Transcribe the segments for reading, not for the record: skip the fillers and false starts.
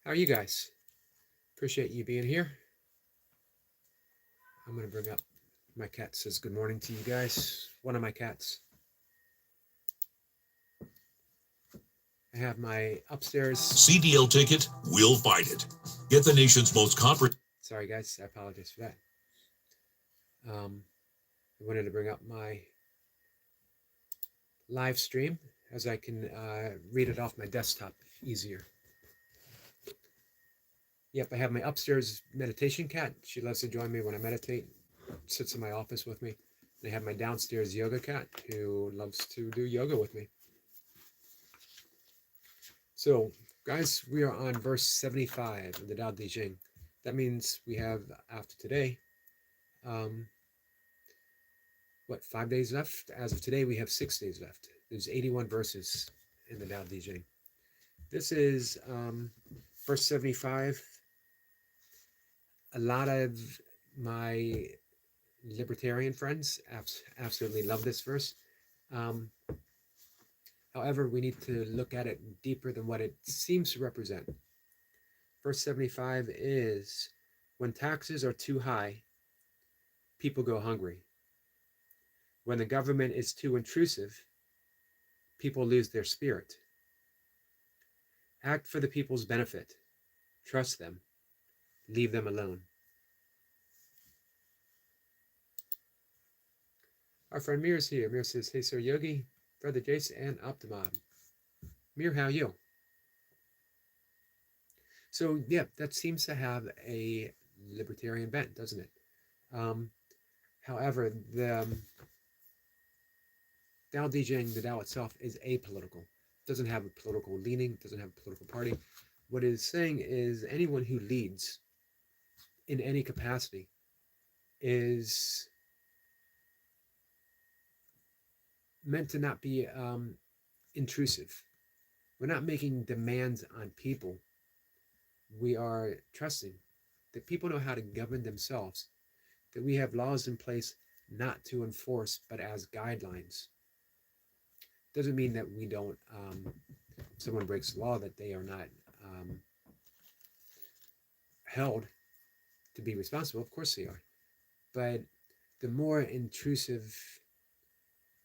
How are you guys? Appreciate you being here. I'm going to bring up my cat says good morning to you guys. One of my cats. I have my upstairs CDL ticket, we'll fight it. Get the nation's most comprehensive. Sorry guys, I apologize for that. I wanted to bring up my live stream as I can read it off my desktop easier. Yep, I have my upstairs meditation cat. She loves to join me when I meditate. Sits in my office with me. And I have my downstairs yoga cat who loves to do yoga with me. So, guys, we are on verse 75 of the Tao Te Ching. That means we have, after today, um, 5 days left? As of today, we have 6 days left. There's 81 verses in the Tao Te Ching. This is verse 75. A lot of my libertarian friends absolutely love this verse. However, we need to look at it deeper than what it seems to represent. Verse 75 is, when taxes are too high, people go hungry. When the government is too intrusive, people lose their spirit. Act for the people's benefit. Trust them. Leave them alone. Our friend Mir is here. Mir says, hey, Sir Yogi, Brother Jace, and Optimum. Mir, how are you? So, yeah, that seems to have a libertarian bent, doesn't it? However, the Tao Te Ching, the Tao itself, is apolitical. It doesn't have a political leaning, doesn't have a political party. What it is saying is anyone who leads in any capacity is meant to not be intrusive. We're not making demands on people. We are trusting that people know how to govern themselves, that we have laws in place not to enforce, but as guidelines. Doesn't mean that we don't, if someone breaks the law, that they are not held to be responsible. Of course they are. But the more intrusive,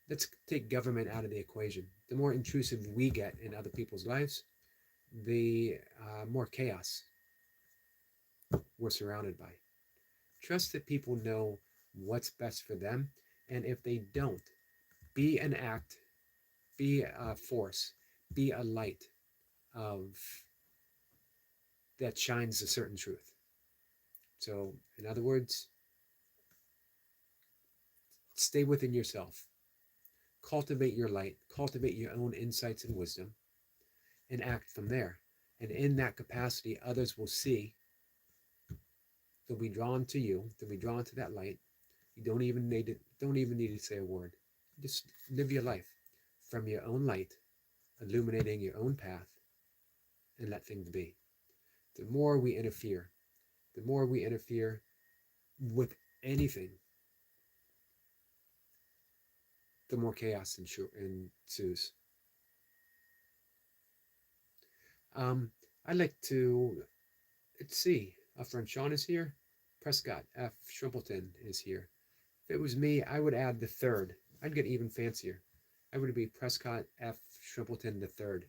let's take government out of the equation. The more intrusive we get in other people's lives, the more chaos we're surrounded by. Trust that people know what's best for them, and if they don't, be an act, be a force, be a light of that shines a certain truth. So, in other words, stay within yourself. Cultivate your light, cultivate your own insights and wisdom, and act from there. And in that capacity, others will see. They'll be drawn to you. They'll be drawn to that light. You don't even need to say a word. Just live your life from your own light, illuminating your own path, and let things be. The more we interfere with anything, the more chaos ensues. I'd like to, let's see, our friend Sean is here. Prescott F. Shrimpleton is here. If it was me, I would add the third. I'd get even fancier. I would be Prescott F. Shrimpleton the third.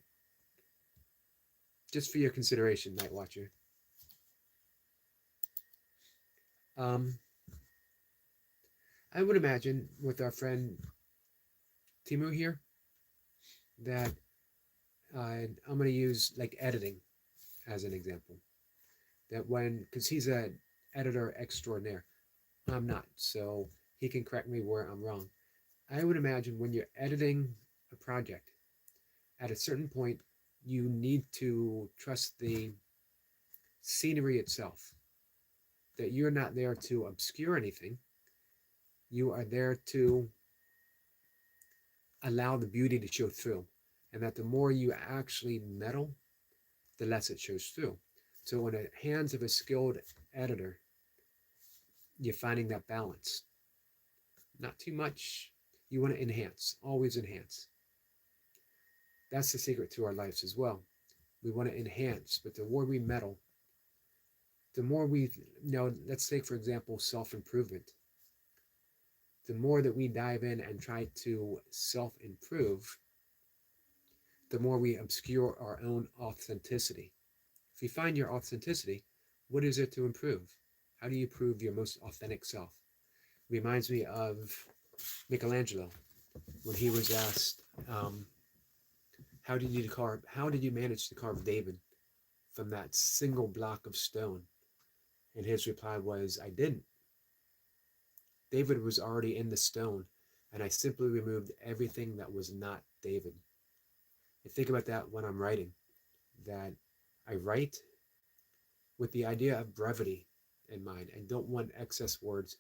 Just for your consideration, Night Watcher. I would imagine with our friend Timu here that I'm going to use like editing as an example. That because he's an editor extraordinaire, I'm not, so he can correct me where I'm wrong. I would imagine when you're editing a project, at a certain point, you need to trust the scenery itself. That you're not there to obscure anything. You are there to allow the beauty to show through. And that the more you actually meddle, the less it shows through. So in the hands of a skilled editor, you're finding that balance. Not too much. You want to enhance, always enhance. That's the secret to our lives as well. We want to enhance, but the more we meddle, the more we, let's take, for example, self improvement. The more that we dive in and try to self improve, the more we obscure our own authenticity. If you find your authenticity, what is it to improve? How do you prove your most authentic self? Reminds me of Michelangelo when he was asked, how did you manage to carve David from that single block of stone? And his reply was, I didn't. David was already in the stone, and I simply removed everything that was not David. And think about that when I'm writing, that I write with the idea of brevity in mind. I don't want excess words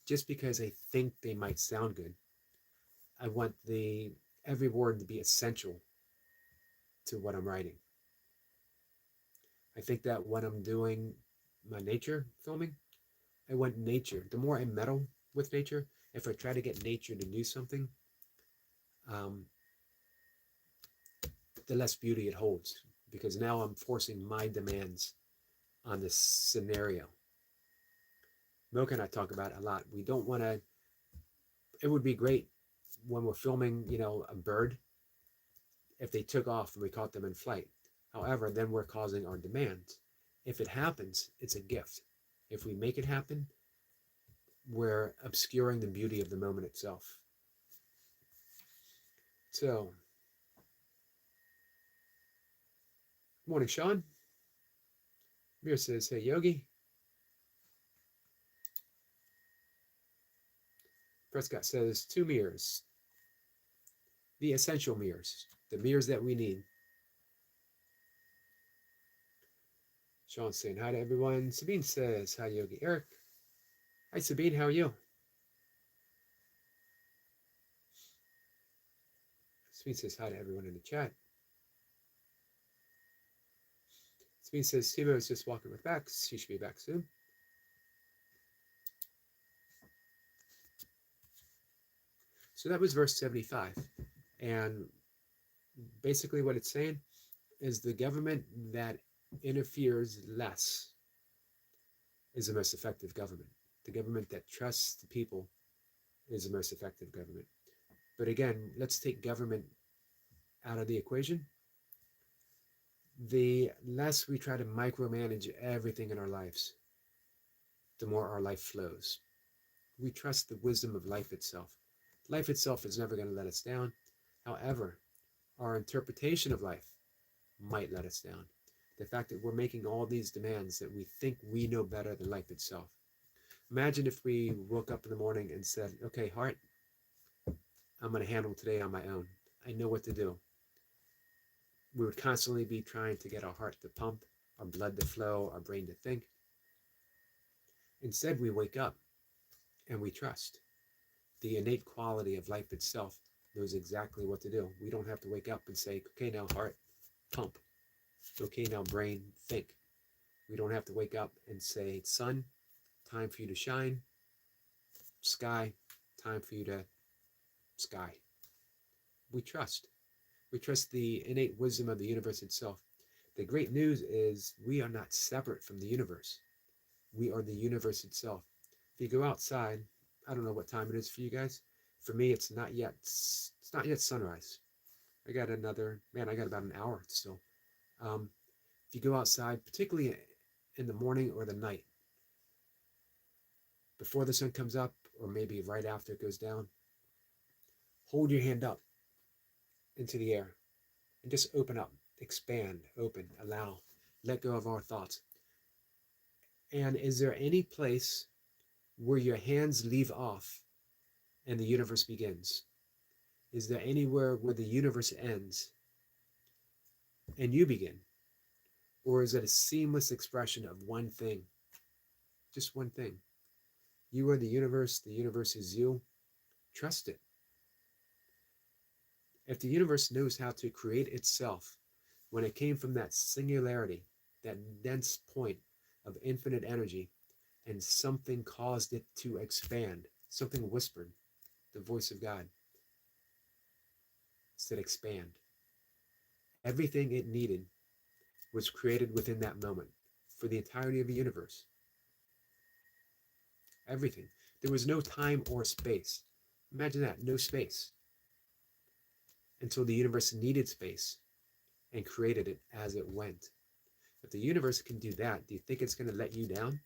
just because I think they might sound good. I want every word to be essential to what I'm writing. I think that when I'm doing my nature filming, I want nature. The more I meddle with nature, if I try to get nature to do something, um, the less beauty it holds, because now I'm forcing my demands on this scenario. Milk and I talk about it a lot. We don't want to, it would be great when we're filming, a bird, if they took off and we caught them in flight. However, then we're causing our demands. If it happens, it's a gift. If we make it happen, we're obscuring the beauty of the moment itself. So, morning, Sean. Mir says, hey, Yogi. Prescott says, 2 mirrors. The essential mirrors. The mirrors that we need. Sean's saying hi to everyone. Sabine says, hi, Yogi. Eric. Hi, Sabine. How are you? Sabine says hi to everyone in the chat. Sabine says, Timo is just walking with Bex. She should be back soon. So that was verse 75. And basically what it's saying is the government that interferes less is the most effective government. The government that trusts the people is the most effective government. But again, let's take government out of the equation. The less we try to micromanage everything in our lives, the more our life flows. We trust the wisdom of life itself. Life itself is never going to let us down. However, our interpretation of life might let us down. The fact that we're making all these demands that we think we know better than life itself. Imagine if we woke up in the morning and said, okay, heart, I'm going to handle today on my own. I know what to do. We would constantly be trying to get our heart to pump, our blood to flow, our brain to think. Instead, we wake up and we trust. The innate quality of life itself knows exactly what to do. We don't have to wake up and say, okay, now heart, pump. Okay, now brain, think. We don't have to wake up and say, sun, time for you to shine. Sky, time for you to sky. We trust. We trust the innate wisdom of the universe itself. The great news is we are not separate from the universe. We are the universe itself. If you go outside, I don't know what time it is for you guys. For me, it's not yet sunrise. I got about an hour still. If you go outside, particularly in the morning or the night, before the sun comes up, or maybe right after it goes down, hold your hand up into the air and just open up, expand, open, allow, let go of our thoughts. And is there any place where your hands leave off and the universe begins? Is there anywhere where the universe ends and you begin? Or is it a seamless expression of one thing? Just one thing. You are the universe is you. Trust it. If the universe knows how to create itself when it came from that singularity, that dense point of infinite energy, and something caused it to expand, something whispered, the voice of God said expand. Everything it needed was created within that moment for the entirety of the universe. Everything. There was no time or space. Imagine that, no space. Until the universe needed space and created it as it went. If the universe can do that, do you think it's going to let you down?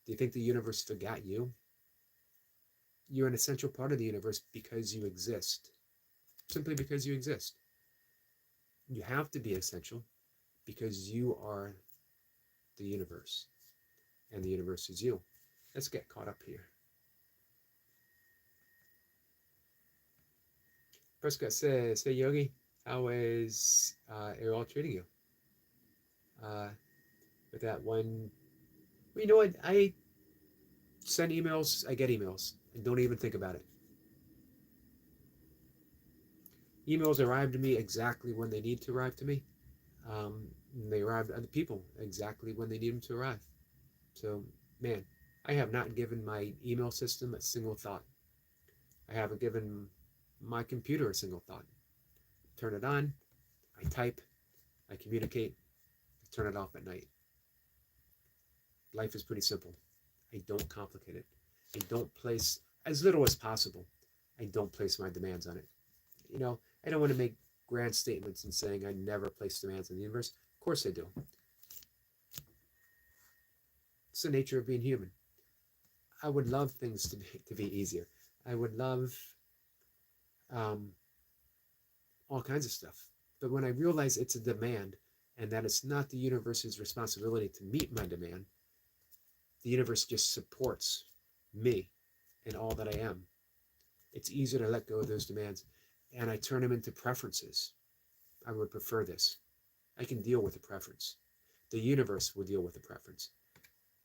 Do you think the universe forgot you? You're an essential part of the universe because you exist. Simply because you exist. You have to be essential because you are the universe. And the universe is you. Let's get caught up here. Prescott says, "Hey Yogi, how is it all treating you?" With that one, well, you know what? I send emails, I get emails, and don't even think about it. Emails arrive to me exactly when they need to arrive to me. They arrive to other people exactly when they need them to arrive. So, man, I have not given my email system a single thought. I haven't given my computer a single thought. Turn it on, I type, I communicate, I turn it off at night. Life is pretty simple. I don't complicate it. I don't place, as little as possible, I don't place my demands on it. You know, I don't want to make grand statements and saying I never place demands on the universe. Of course I do. It's the nature of being human. I would love things to be easier. I would love all kinds of stuff. But when I realize it's a demand and that it's not the universe's responsibility to meet my demand, the universe just supports me and all that I am. It's easier to let go of those demands and I turn them into preferences. I would prefer this. I can deal with a preference. The universe will deal with a preference.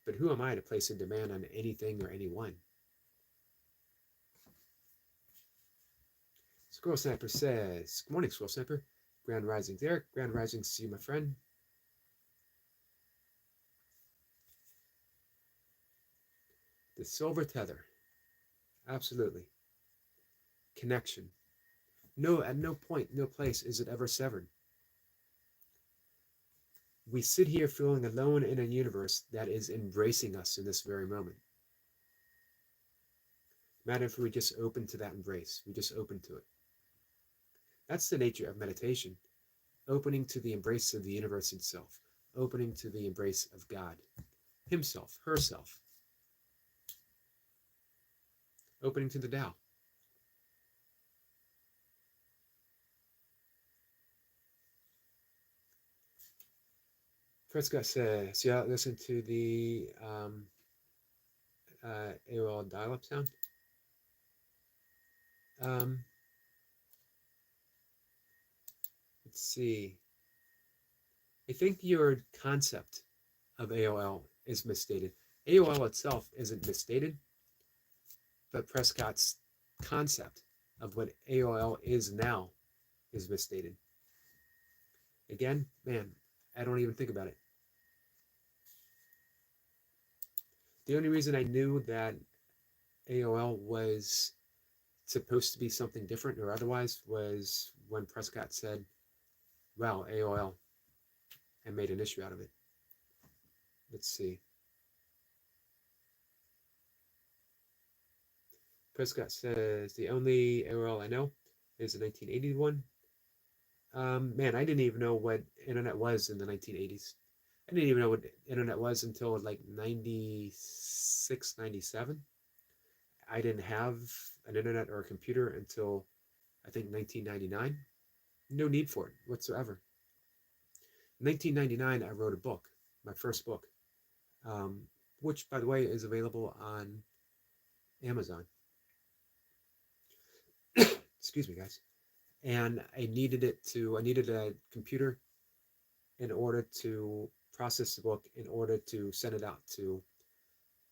But who am I to place a demand on anything or anyone? Squirrel Sniper says, "Good morning, Squirrel Sniper. Grand Risings, Eric. Grand Risings to you, my friend." The silver tether. Absolutely. Connection. No, at no point, no place is it ever severed. We sit here feeling alone in a universe that is embracing us in this very moment. Imagine if we just open to that embrace. We just open to it. That's the nature of meditation. Opening to the embrace of the universe itself. Opening to the embrace of God. Himself, herself. Opening to the Tao. Prescott says, "Yeah, listen to the AOL dial-up sound." Let's see. I think your concept of AOL is misstated. AOL itself isn't misstated, but Prescott's concept of what AOL is now is misstated. Again, man, I don't even think about it. The only reason I knew that AOL was supposed to be something different or otherwise was when Prescott said, "Wow, AOL," and made an issue out of it. Let's see. Prescott says, "The only AOL I know is the 1981. Man, I didn't even know what internet was in the 1980s. I didn't even know what internet was until like 96, 97. I didn't have an internet or a computer until I think 1999. No need for it whatsoever. In 1999, I wrote a book, my first book, which, by the way, is available on Amazon. Excuse me, guys. And I needed a computer in order to process the book, in order to send it out to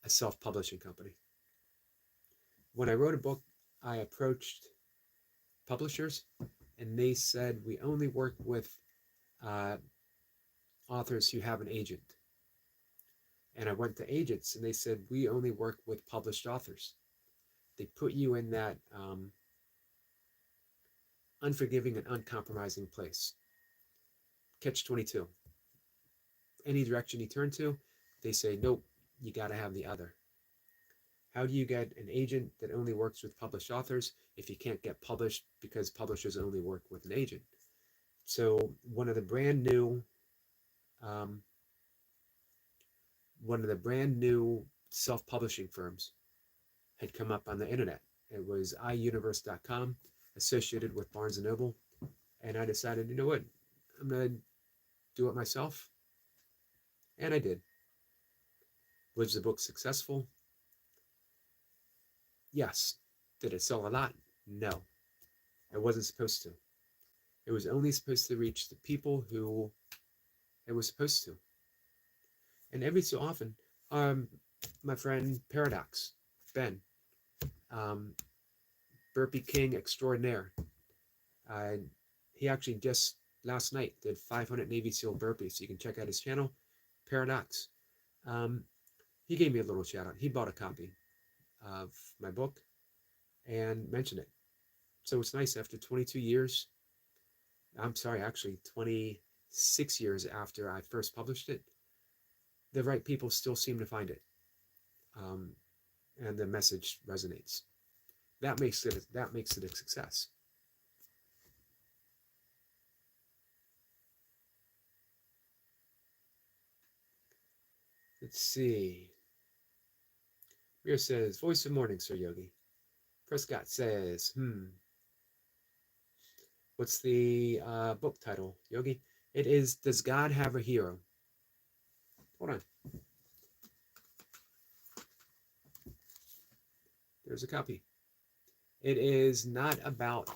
a self-publishing company. When I wrote a book, I approached publishers and they said, "We only work with authors who have an agent." And I went to agents and they said, "We only work with published authors." They put you in that unforgiving and uncompromising place. Catch 22. any direction you turn to, they say, nope, you got to have the other. How do you get an agent that only works with published authors if you can't get published because publishers only work with an agent? So one of the brand new um, self-publishing firms had come up on the internet. It was iUniverse.com, associated with Barnes and Noble, and I decided, you know what, I'm gonna do it myself, and I did. Was the book successful? Yes. Did it sell a lot? No. It wasn't supposed to. It was only supposed to reach the people who it was supposed to. And every so often, my friend Paradox, Ben, um, Burpee King extraordinaire, uh, he actually just last night did 500 Navy SEAL burpees. So you can check out his channel, Paradox. He gave me a little shout out. He bought a copy of my book and mentioned it. So it's nice after 22 years. I'm sorry, actually 26 years after I first published it, the right people still seem to find it, and the message resonates. That makes it a success. Let's see. Mir says, voice of morning, Sir Yogi. Prescott says, what's the book title, Yogi? It is Does God Have a Hero? Hold on. There's a copy. It is not about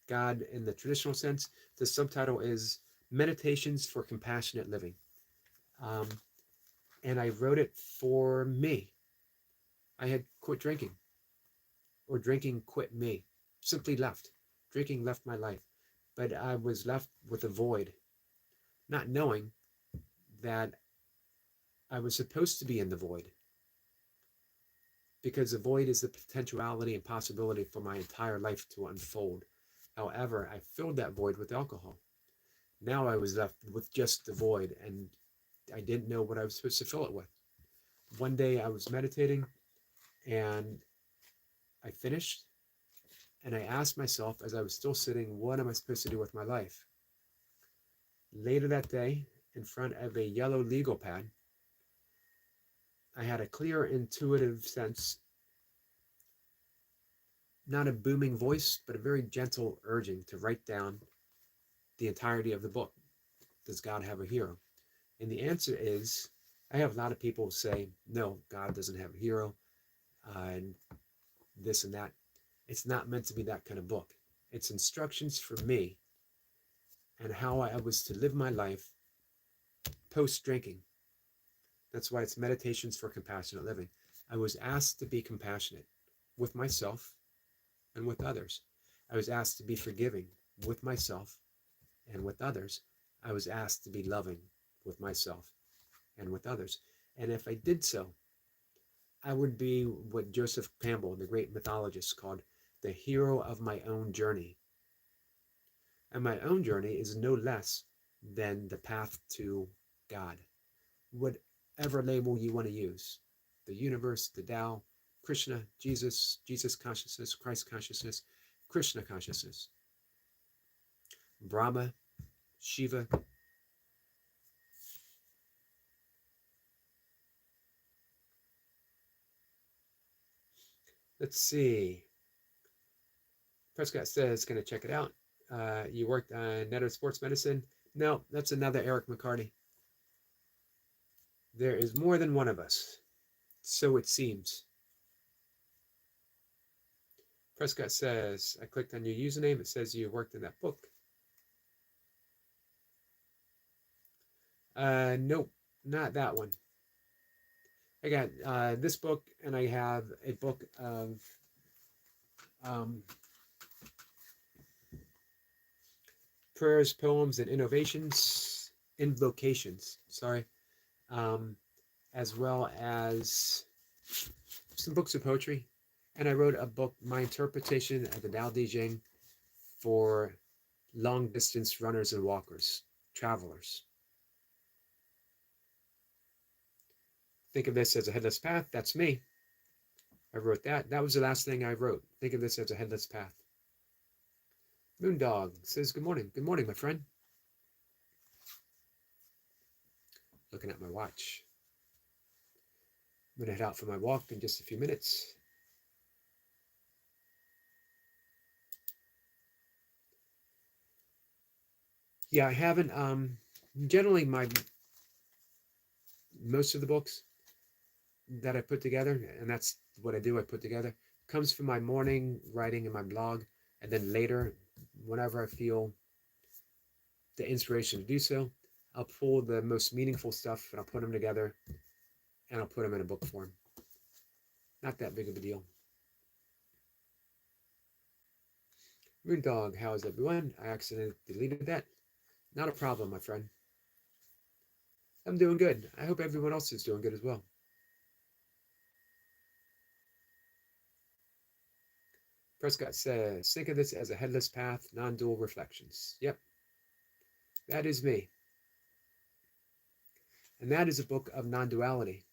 God in the traditional sense. The subtitle is Meditations for Compassionate Living. And I wrote it for me. I had quit drinking, or drinking quit me. Simply left. Drinking left my life. But I was left with a void, not knowing that I was supposed to be in the void, because the void is the potentiality and possibility for my entire life to unfold. However, I filled that void with alcohol. Now I was left with just the void, and I didn't know what I was supposed to fill it with. One day I was meditating, and I finished, and I asked myself as I was still sitting, what am I supposed to do with my life? Later that day, in front of a yellow legal pad, I had a clear, intuitive sense, not a booming voice, but a very gentle urging to write down the entirety of the book. Does God have a hero? And the answer is, I have a lot of people say, no, God doesn't have a hero, and this and that. It's not meant to be that kind of book. It's instructions for me and how I was to live my life post-drinking. That's why it's Meditations for Compassionate Living. I was asked to be compassionate with myself and with others. I was asked to be forgiving with myself and with others. I was asked to be loving with myself and with others. And if I did so, I would be what Joseph Campbell, the great mythologist, called the hero of my own journey. And my own journey is no less than the path to God. Whatever label you want to use, the universe, the Tao, Krishna, Jesus consciousness, Christ consciousness, Krishna consciousness, Brahma, Shiva. Let's see. Prescott says, going to check it out. You worked on Netter Sports Medicine? No, that's another Eric McCarty. There is more than one of us. So it seems. Prescott says, I clicked on your username. It says you worked in that book. Nope, not that one. I got this book, and I have a book of prayers, poems, and invocations, sorry, as well as some books of poetry. And I wrote a book, my interpretation of the Tao Te Ching for long distance runners and walkers, travelers. Think of this as a headless path. That's me. I wrote that. That was the last thing I wrote. Think of this as a headless path. Moondog says, good morning. Good morning, my friend. Looking at my watch. I'm going to head out for my walk in just a few minutes. Yeah, I haven't, generally most of the books that I put together, and that's what I do, I put together, comes from my morning writing in my blog, and then later, whenever I feel the inspiration to do so, I'll pull the most meaningful stuff and I'll put them together and I'll put them in a book form. Not that big of a deal. Moondog, how is everyone? I accidentally deleted that. Not a problem, my friend. I'm doing good. I hope everyone else is doing good as well. Prescott says, think of this as a headless path, non-dual reflections. Yep, that is me. And that is a book of non-duality.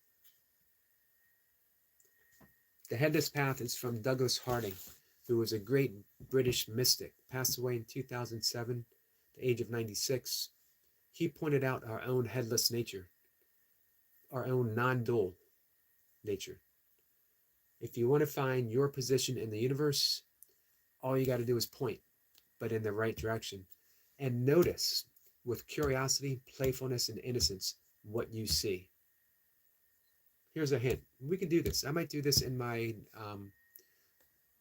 The Headless Path is from Douglas Harding, who was a great British mystic, passed away in 2007, at the age of 96. He pointed out our own headless nature, our own non-dual nature. If you want to find your position in the universe, all you got to do is point, but in the right direction. And notice, with curiosity, playfulness, and innocence, what you see. Here's a hint. We can do this. I might do this in my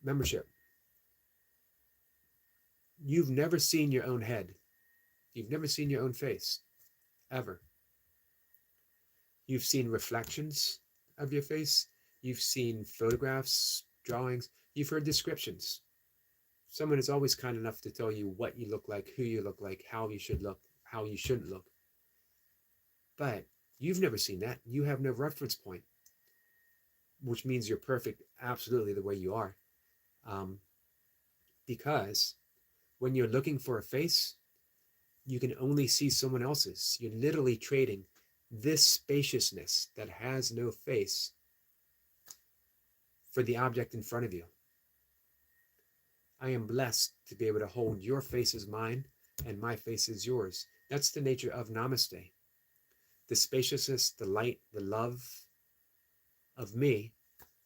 membership. You've never seen your own head. You've never seen your own face, ever. You've seen reflections of your face. You've seen photographs, drawings. You've heard descriptions. Someone is always kind enough to tell you what you look like, who you look like, how you should look, how you shouldn't look. But you've never seen that. You have no reference point, which means you're perfect absolutely the way you are. Because when you're looking for a face, you can only see someone else's. You're literally trading this spaciousness that has no face for the object in front of you. I am blessed to be able to hold your face as mine and my face as yours. That's the nature of Namaste. The spaciousness, the light, the love of me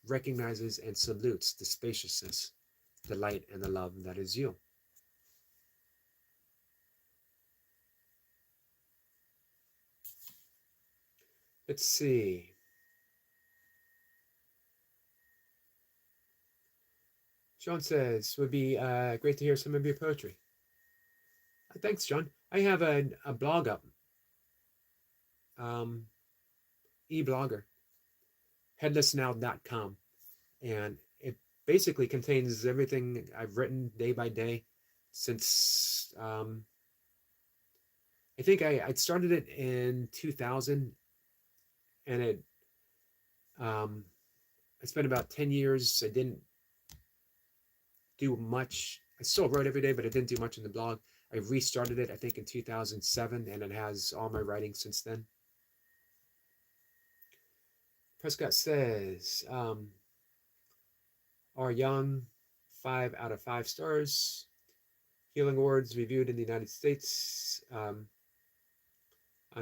recognizes and salutes the spaciousness, the light, and the love that is you. Let's see. Sean says, would be great to hear some of your poetry. Thanks, John. I have a blog up, e-blogger, headlessnow.com. And it basically contains everything I've written day by day since, I think I started it in 2000, and I spent about 10 years. I didn't do much. I still wrote every day, but I didn't do much in the blog. I restarted it, I think, in 2007, and it has all my writing since then. Prescott says, are young, 5 out of 5 stars. Healing Awards reviewed in the United States on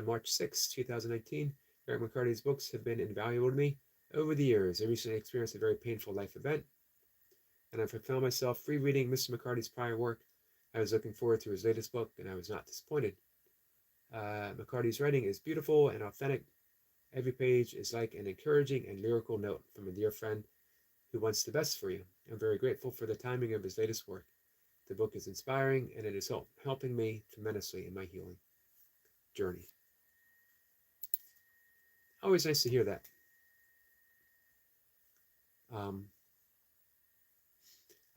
March 6, 2019. Eric McCarty's books have been invaluable to me over the years. I recently experienced a very painful life event, and I've found myself rereading Mr. McCarty's prior work. I was looking forward to his latest book, and I was not disappointed. McCarty's writing is beautiful and authentic. Every page is like an encouraging and lyrical note from a dear friend who wants the best for you. I'm very grateful for the timing of his latest work. The book is inspiring, and it is helping me tremendously in my healing journey. Always nice to hear that.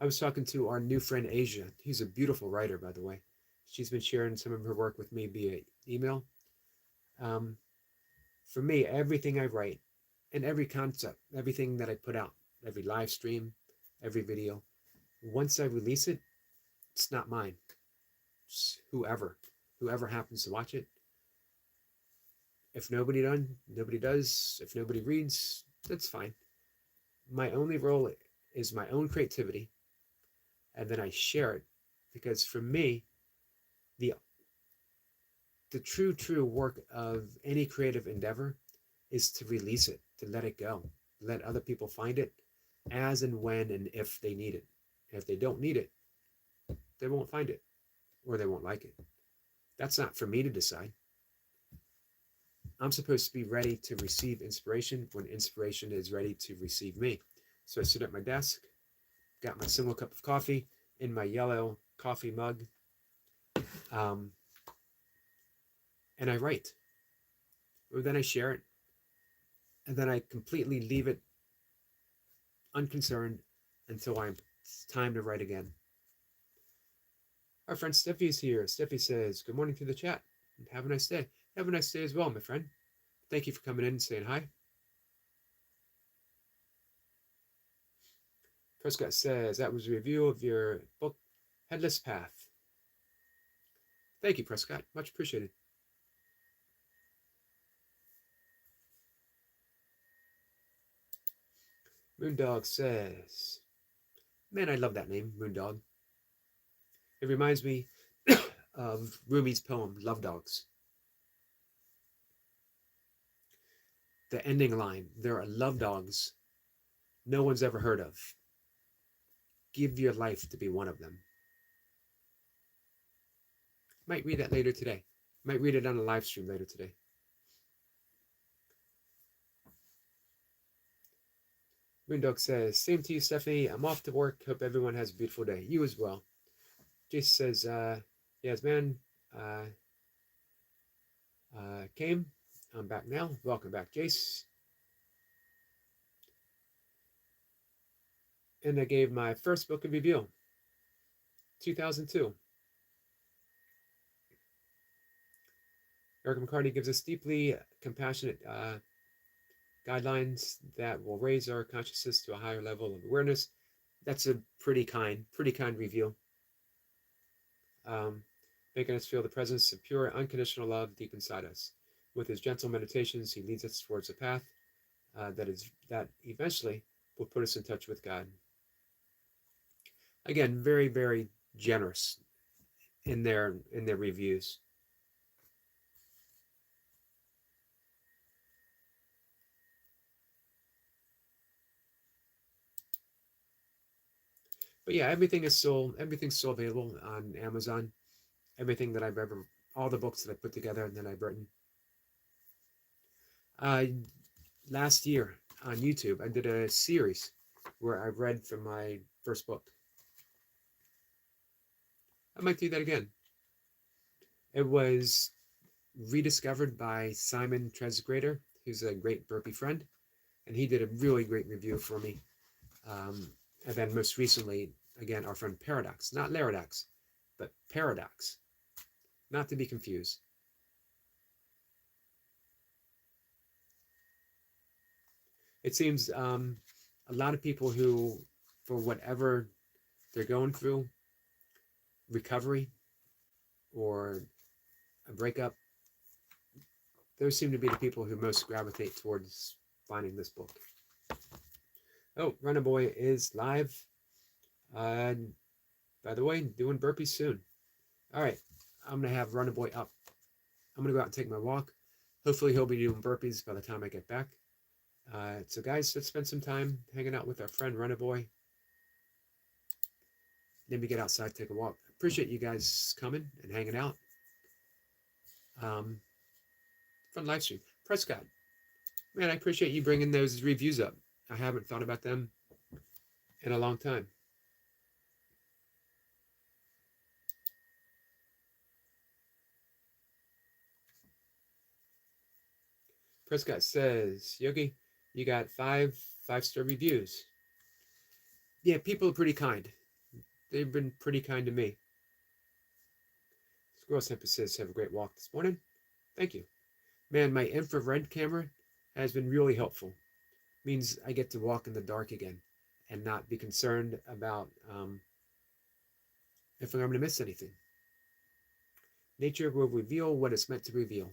I was talking to our new friend Asia. He's a beautiful writer, by the way. She's been sharing some of her work with me via email. For me, everything I write and every concept, everything that I put out, every live stream, every video, once I release it, it's not mine. It's whoever happens to watch it. If nobody does. If nobody reads, that's fine. My only role is my own creativity, and then I share it, because for me, the true work of any creative endeavor is to release it, to let it go, let other people find it as and when and if they need it. And if they don't need it, they won't find it, or they won't like it. That's not for me to decide. I'm supposed to be ready to receive inspiration when inspiration is ready to receive me. So I sit at my desk, got my single cup of coffee in my yellow coffee mug, um, and I write. Or then I share it, and then I completely leave it unconcerned until it's time to write again. Our friend Steffi is here. Steffi says, "Good morning to the chat. Have a nice day." Have a nice day as well, my friend. Thank you for coming in and saying hi. Prescott says, "That was a review of your book, Headless Path." Thank you, Prescott. Much appreciated. Moondog says, "Man, I love that name, Moondog. It reminds me of Rumi's poem, Love Dogs. The ending line, there are love dogs no one's ever heard of. Give your life to be one of them." Might read that later today. Might read it on a live stream later today. Moondog says, "Same to you, Stephanie. I'm off to work. Hope everyone has a beautiful day. You as well." Jace says, "Yes, man. Came. I'm back now. Welcome back, Jace." And I gave my first book a review, 2002. Eric McCarty gives us deeply compassionate guidelines that will raise our consciousness to a higher level of awareness. That's a pretty kind review. Making us feel the presence of pure, unconditional love deep inside us. With his gentle meditations, he leads us towards a path that eventually will put us in touch with God. Again, very, very generous in their reviews. But yeah, everything's still available on Amazon. Everything that I've ever, all the books that I put together and that I've written. Last year on YouTube, I did a series where I read from my first book. I might do that again. It was rediscovered by Simon Tresgrater, who's a great burpee friend, and he did a really great review for me. And then most recently, again, our friend Paradox, not Laradox, but Paradox, not to be confused. It seems a lot of people who, for whatever they're going through, recovery or a breakup, those seem to be the people who most gravitate towards finding this book. Oh, Runaboy is live. By the way, doing burpees soon. All right, I'm going to have Runaboy up. I'm going to go out and take my walk. Hopefully he'll be doing burpees by the time I get back. So guys, let's spend some time hanging out with our friend Runaboy. Then we get outside, take a walk. Appreciate you guys coming and hanging out. Fun live stream. Prescott, man, I appreciate you bringing those reviews up. I haven't thought about them in a long time. Prescott says, "Yogi, you got 5-star reviews." Yeah, people are pretty kind. They've been pretty kind to me. Squirrel Simple says, "Have a great walk this morning." Thank you. Man, my infrared camera has been really helpful. Means I get to walk in the dark again and not be concerned about if I'm going to miss anything. Nature will reveal what it's meant to reveal.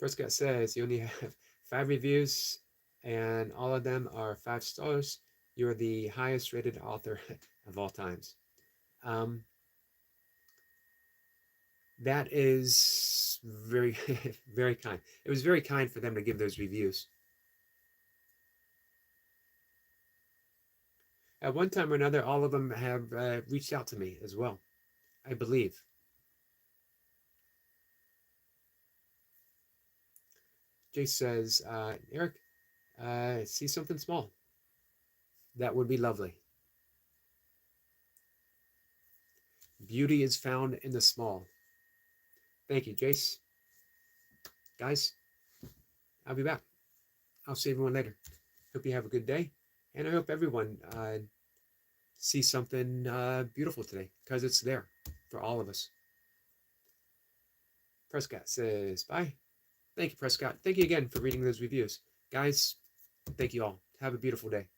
Prescott says you only have 5 reviews, and all of them are 5 stars. You're the highest rated author of all times. Um, that is very, very kind. It was very kind for them to give those reviews. At one time or another, all of them have reached out to me as well, I believe. Jace says, Eric, see something small. That would be lovely. Beauty is found in the small. Thank you, Jace. Guys, I'll be back. I'll see everyone later. Hope you have a good day. And I hope everyone sees something beautiful today, because it's there for all of us. Prescott says bye. Thank you, Prescott. Thank you again for reading those reviews. Guys, thank you all. Have a beautiful day.